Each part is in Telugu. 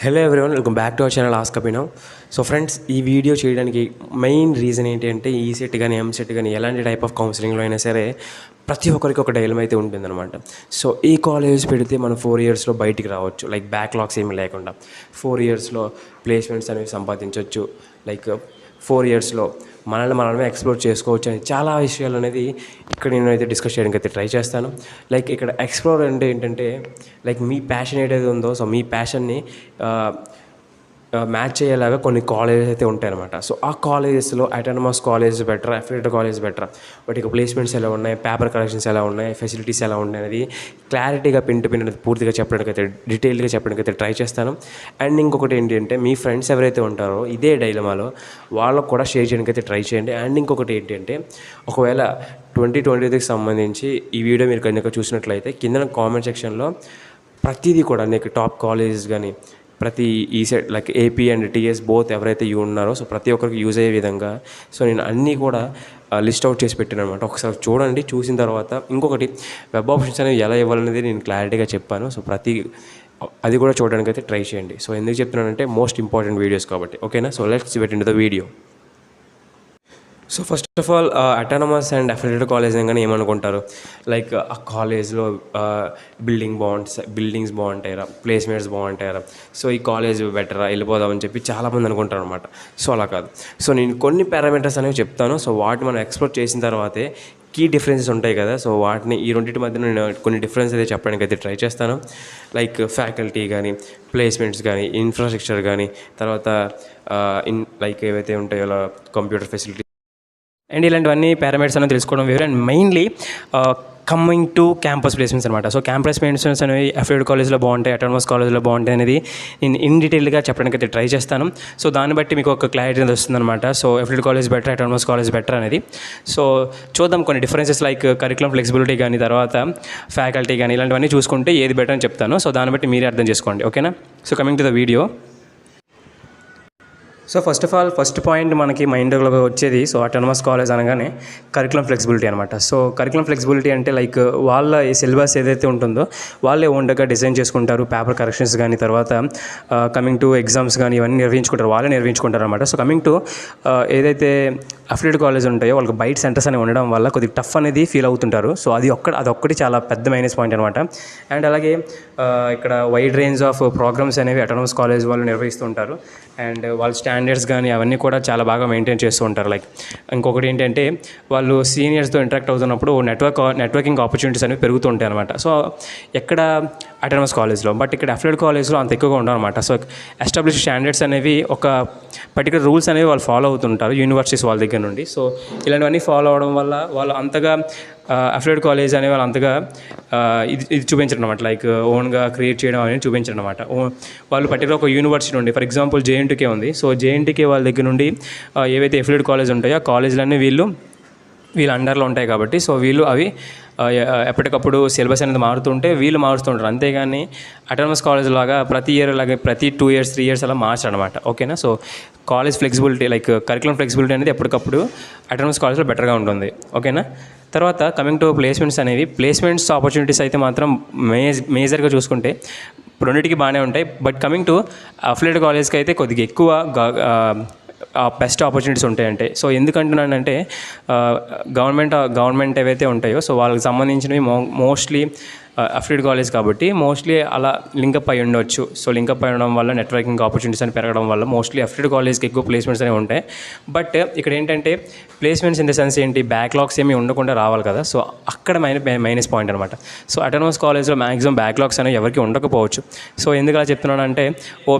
Hello everyone, welcome back to our channel ask Abhinav. So friends, ఈ వీడియో చేయడానికి మెయిన్ రీజన్ ఏంటి అంటే ఈసెట్ కానీ ఎంసెట్ కానీ ఎలాంటి టైప్ ఆఫ్ కౌన్సిలింగ్లో అయినా సరే ప్రతి ఒక్కరికి ఒక డైలమా అయితే ఉంటుందన్నమాట. సో ఈ కాలేజ్ పెడితే మనం 4 ఇయర్స్లో బయటికి రావచ్చు, లైక్ బ్యాక్లాగ్స్ ఏమీ లేకుండా 4 ఇయర్స్లో ప్లేస్మెంట్స్ అనేవి సంపాదించవచ్చు, లైక్ 4 ఇయర్స్లో మనమే ఎక్స్ప్లోర్ చేసుకోవచ్చు అని చాలా విషయాలు అనేది ఇక్కడ నేనైతే డిస్కస్ చేయడానికి అయితే ట్రై చేస్తాను. లైక్ ఇక్కడ ఎక్స్ప్లోర్ అంటే ఏంటంటే లైక్ మీ ప్యాషన్ ఏదైతే ఉందో, సో మీ ప్యాషన్ని మ్యాచ్ అయ్యేలాగా కొన్ని కాలేజెస్ అయితే ఉంటాయన్నమాట. సో ఆ కాలేజెస్లో autonomous college better, affiliated college better, వాటికి ప్లేస్మెంట్స్ ఎలా ఉన్నాయి, పేపర్ కలెక్షన్స్ ఎలా ఉన్నాయి, ఫెసిలిటీస్ ఎలా ఉన్నాయి అనేది క్లారిటీగా పిన్ టు పిన్ అనేది పూర్తిగా చెప్పడానికి అయితే డీటెయిల్గా చెప్పడానికి అయితే ట్రై చేస్తాను. అండ్ ఇంకొకటి ఏంటి అంటే మీ ఫ్రెండ్స్ ఎవరైతే ఉంటారో ఇదే డైలమాలో వాళ్ళకు కూడా షేర్ చేయడానికి అయితే ట్రై చేయండి. అండ్ ఇంకొకటి ఏంటి అంటే ఒకవేళ 2023కి సంబంధించి ఈ వీడియో మీరు కనుక చూసినట్లయితే కింద కామెంట్ సెక్షన్లో ప్రతిదీ కూడా నీకు టాప్ కాలేజెస్ కానీ ప్రతి ECET like AP and TS both ఎవరైతే ఉన్నారో సో ప్రతి ఒక్కరికి యూజ్ అయ్యే విధంగా సో నేను అన్నీ కూడా లిస్ట్ అవుట్ చేసి పెట్టాను అనమాట. ఒకసారి చూడండి, చూసిన తర్వాత ఇంకొకటి వెబ్ ఆప్షన్స్ అనేవి ఎలా ఇవ్వాలనేది నేను క్లారిటీగా చెప్పాను. సో అది కూడా చూడడానికి అయితే ట్రై చేయండి. సో ఎందుకు చెప్తున్నానంటే మోస్ట్ ఇంపార్టెంట్ వీడియోస్ కాబట్టి, ఓకేనా. So let's get into the video. So first of all autonomous and affiliated college అనగానే ఏమనుకుంటారు, లైక్ ఆ కాలేజ్లో బిల్డింగ్స్ బాగుంటాయరా, ప్లేస్మెంట్స్ బాగుంటాయరా, సో ఈ కాలేజ్ బెటరా, వెళ్ళిపోదామని చెప్పి చాలామంది అనుకుంటారు అనమాట. సో అలా కాదు. సో నేను కొన్ని పారామీటర్స్ అనేవి చెప్తాను. సో వాటిని మనం ఎక్స్ప్లోర్ చేసిన తర్వాతే కీ డిఫరెన్సెస్ ఉంటాయి కదా, సో వాటిని ఈ రెండింటి మధ్య నేను కొన్ని డిఫరెన్స్ అయితే చెప్పడానికి అయితే ట్రై చేస్తాను. లైక్ ఫ్యాకల్టీ కానీ, ప్లేస్మెంట్స్ కానీ, ఇన్ఫ్రాస్ట్రక్చర్ కానీ, తర్వాత లైక్ ఏవైతే ఉంటాయో కంప్యూటర్ ఫెసిలిటీ అండ్ ఇలాంటివన్నీ పారామీటర్స్ అనేది తెలుసుకోవడం వేరు. And mainly coming to campus placements అనమాట. సో క్యాంపస్ ప్లేస్మెంట్స్ అనేవి అఫిలియేటెడ్ కాలేజ్లో బాగుంటాయి, అటానమస్ కాలేజ్లో బాగుంటాయి అనేది నేను ఇన్ డీటెయిల్గా చెప్పడానికి అయితే ట్రై చేస్తాను. సో దాన్ని బట్టి మీకు ఒక క్లారిటీ అనేది వస్తుందన్నమాట. So affiliated college better, autonomous college better అనేది. సో చూద్దాం కొన్ని డిఫరెన్సెస్ లైక్ కరికులం ఫ్లెక్సిబిలిటీ కానీ, తర్వాత ఫ్యాకల్టీ కానీ, ఇలాంటివన్నీ చూసుకుంటే ఏది బెటర్ అని చెప్తాను. సో దాన్ని బట్టి మీరే అర్థం చేసుకోండి, ఓకేనా. So coming to the video. So first of all first point మనకి మైండ్లో వచ్చేది, సో అటానమస్ కాలేజ్ అనగానే కరికులం ఫ్లెక్సిబిలిటీ అనమాట. సో కరికులం ఫ్లెక్సిబిలిటీ అంటే లైక్ వాళ్ళ సిలబస్ ఏదైతే ఉంటుందో వాళ్ళే ఓన్గా డిజైన్ చేసుకుంటారు. పేపర్ కరెక్షన్స్ కానీ, తర్వాత కమింగ్ టు ఎగ్జామ్స్ కానీ ఇవన్నీ వాళ్ళే నిర్వహించుకుంటారు అనమాట. సో కమింగ్ టు ఏదైతే అఫిలియేటెడ్ కాలేజ్ ఉంటాయో వాళ్ళకి బయట సెంటర్స్ అనేవి ఉండడం వల్ల కొద్దిగా టఫ్ అనేది ఫీల్ అవుతుంటారు. సో అదొక్కటి చాలా పెద్ద మైనస్ పాయింట్ అనమాట. అండ్ అలాగే ఇక్కడ వైడ్ రేంజ్ ఆఫ్ ప్రోగ్రామ్స్ అనేవి అటానమస్ కాలేజ్ వాళ్ళు నిర్వహిస్తుంటారు. అండ్ వాళ్ళ స్టాండర్డ్స్ కానీ అవన్నీ కూడా చాలా బాగా మెయింటైన్ చేస్తూ ఉంటారు. లైక్ ఇంకొకటి ఏంటంటే వాళ్ళు సీనియర్స్తో ఇంటరాక్ట్ అవుతున్నప్పుడు నెట్వర్కింగ్ ఆపర్చునిటీస్ అనేవి పెరుగుతూ ఉంటాయి అనమాట. సో ఎక్కడ అటానమస్ కాలేజ్లో, బట్ ఇక్కడ అఫిలియేటెడ్ కాలేజ్లో అంత ఎక్కువగా ఉండవు అనమాట. సో ఎస్టాబ్లిష్ స్టాండర్డ్స్ అనేవి ఒక పర్టికులర్ రూల్స్ అనేవి వాళ్ళు ఫాలో అవుతుంటారు యూనివర్సిటీస్ వాళ్ళ దగ్గర నుండి. సో ఇలాంటివన్నీ ఫాలో అవడం వల్ల వాళ్ళు అంతగా అఫిలియేటెడ్ కాలేజ్ అనే వాళ్ళు అంతగా ఇది చూపించడం అనమాట. లైక్ ఓన్గా క్రియేట్ చేయడం అనేది చూపించడం అనమాట. వాళ్ళు పర్టికులర్ ఒక యూనివర్సిటీ నుండి, ఫర్ ఎగ్జాంపుల్ జేఎన్టీకే ఉంది. సో జేఎన్టీకే వాళ్ళ దగ్గర నుండి ఏవైతే అఫిలియేటెడ్ కాలేజ్ ఉంటాయో ఆ కాలేజీలన్నీ వీళ్ళ అండర్లో ఉంటాయి కాబట్టి సో వీళ్ళు అవి ఎప్పటికప్పుడు సిలబస్ అనేది మారుతుంటే వీళ్ళు మారుస్తుంటారు. అంతేగాని అటానమస్ కాలేజ్ లాగా ప్రతి ఇయర్ అలాగే ప్రతి 2 years 3 years అలా మార్చడనమాట, ఓకేనా. So college flexibility like curriculum flexibility అనేది ఎప్పటికప్పుడు అటానమస్ కాలేజ్లో బెటర్గా ఉంటుంది, ఓకేనా. తర్వాత కమింగ్ టు ప్లేస్మెంట్స్ ఆపర్చునిటీస్ అయితే మాత్రం మేజర్గా చూసుకుంటే రెండింటికి బాగానే ఉంటాయి. బట్ కమింగ్ టు అఫిలియేటెడ్ కాలేజ్కి అయితే కొద్దిగా ఎక్కువ బెస్ట్ ఆపర్చునిటీస్ ఉంటాయంటే. సో ఎందుకంటున్నానంటే గవర్నమెంట్ ఏవైతే ఉంటాయో సో వాళ్ళకి సంబంధించినవి మోస్ట్లీ అఫిలియేటెడ్ కాలేజ్ కాబట్టి మోస్ట్లీ అలా లింకప్ అయి ఉండొచ్చు. సో లింకప్ అయి ఉండడం వల్ల నెట్వర్కింగ్ ఆపర్చునిటీస్ అని పెరగడం వల్ల మోస్ట్లీ అఫిలియేటెడ్ కాలేజ్కి ఎక్కువ ప్లేస్మెంట్స్ అనేవి ఉంటాయి. బట్ ఇక్కడ ఏంటంటే ప్లేస్మెంట్స్ ఇన్ ద సెన్స్ ఏంటి, బ్యాక్లాగ్స్ ఏమీ ఉండకుండా రావాలి కదా. సో అక్కడ మైనస్ పాయింట్ అనమాట. సో అటానమస్ కాలేజ్లో మ్యాక్సిమం బ్యాక్లాగ్స్ అనేవి ఎవరికి ఉండకపోవచ్చు. సో ఎందుకు అలా చెప్తున్నానంటే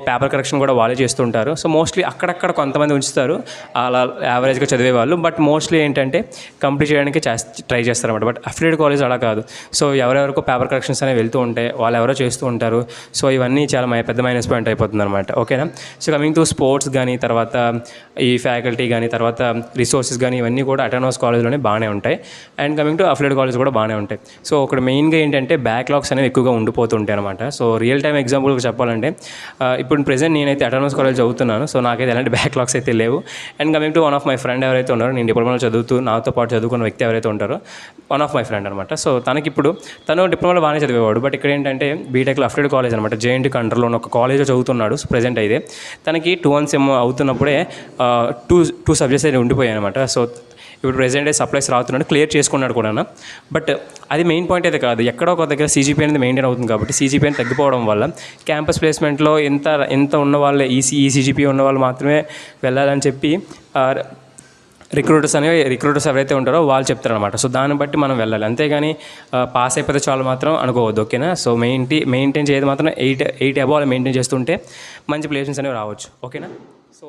పేపర్ కరెక్షన్ కూడా వాళ్ళే చేస్తుంటారు. సో మోస్ట్లీ అక్కడక్కడ కొంతమంది ఉంచుతారు అలా యావరేజ్గా చదివే వాళ్ళు, బట్ మోస్ట్లీ ఏంటంటే కంప్లీట్ చేయడానికి ట్రై చేస్తారన్నమాట. బట్ అఫిలియేటెడ్ కాలేజ్ అలా కాదు. సో ఎవరెవరికో పేపర్ కరెక్షన్స్ అనేవి వెళ్తూ ఉంటాయి, వాళ్ళు ఎవరో చేస్తూ ఉంటారు. సో ఇవన్నీ చాలా పెద్ద మైనస్ పాయింట్ అయిపోతుంది అనమాట, ఓకేనా. సో కమింగ్ టు స్పోర్ట్స్ కానీ, తర్వాత ఈ ఫ్యాకల్టీ కానీ, తర్వాత రిసోర్సెస్ కానీ ఇవన్నీ కూడా అటానమస్ కాలేజ్లోనే బాగానే ఉంటాయి. And coming to affiliated college కూడా బాగానే ఉంటాయి. సో ఇక్కడ మెయిన్గా ఏంటంటే బ్యాక్లాగ్స్ అనేవి ఎక్కువగా ఉండిపోతుంటాయి అనమాట. సో రియల్ టైమ్ ఎగ్జాంపుల్గా చెప్పాలంటే ఇప్పుడు ప్రెజెంట్ నేనైతే అటానమస్ కాలేజ్ చదువుతున్నాను. సో నాకైతే ఎలాంటి బ్యాక్లాగ్స్ అయితే లేవు. And coming to one of my friend ఎవరైతే ఉన్నారో, నేను డిప్లొమాలో నాతో పాటు చదువుకున్న వ్యక్తి ఎవరైతే ఉంటారో వన్ ఆఫ్ మై ఫ్రెండ్ అనమాట. సో తను డిప్లొమాలో బీటెక్లో బాగానే చదివేవాడు. బట్ ఇక్కడ ఏంటంటే బీటెక్లో అఫ్రేడ్ కాలేజ్ అనమాట, జేఎన్టీ అండర్లో ఉన్న ఒక కాలేజ్లో చదువుతున్నాడు ప్రెజెంట్ అయితే. తనకి 2 months అవుతున్నప్పుడే టూ సబ్జెక్ట్స్ అయితే ఉండిపోయాయి అనమాట. సో ఇప్పుడు ప్రెజెంట్ సప్లైస్ రావుతున్నాడు, క్లియర్ చేసుకున్నాడు కూడా. బట్ అది మెయిన్ పాయింట్ అయితే కాదు. ఎక్కడో ఒక దగ్గర సీజీపీ అనేది మెయింటైన్ అవుతుంది కాబట్టి సీజీపీ అనేది తగ్గిపోవడం వల్ల క్యాంపస్ ప్లేస్మెంట్లో ఎంత ఉన్న వాళ్ళే ఈ సీజీపీ ఉన్న వాళ్ళు మాత్రమే వెళ్ళాలని చెప్పి రిక్రూటర్స్ ఎవరైతే ఉంటారో వాళ్ళు చెప్తారనమాట. సో దాన్ని బట్టి మనం వెళ్ళాలి, అంతేగాని పాస్ అయిపోతే చాలు మాత్రం అనుకోవద్దు. ఓకేనా? సో మెయింటైన్ చేయదు మాత్రం 8 అబోవ్ మెయింటైన్ చేస్తుంటే మంచి ప్లేస్మెంట్స్ అనేవి రావచ్చు. ఓకేనా? సో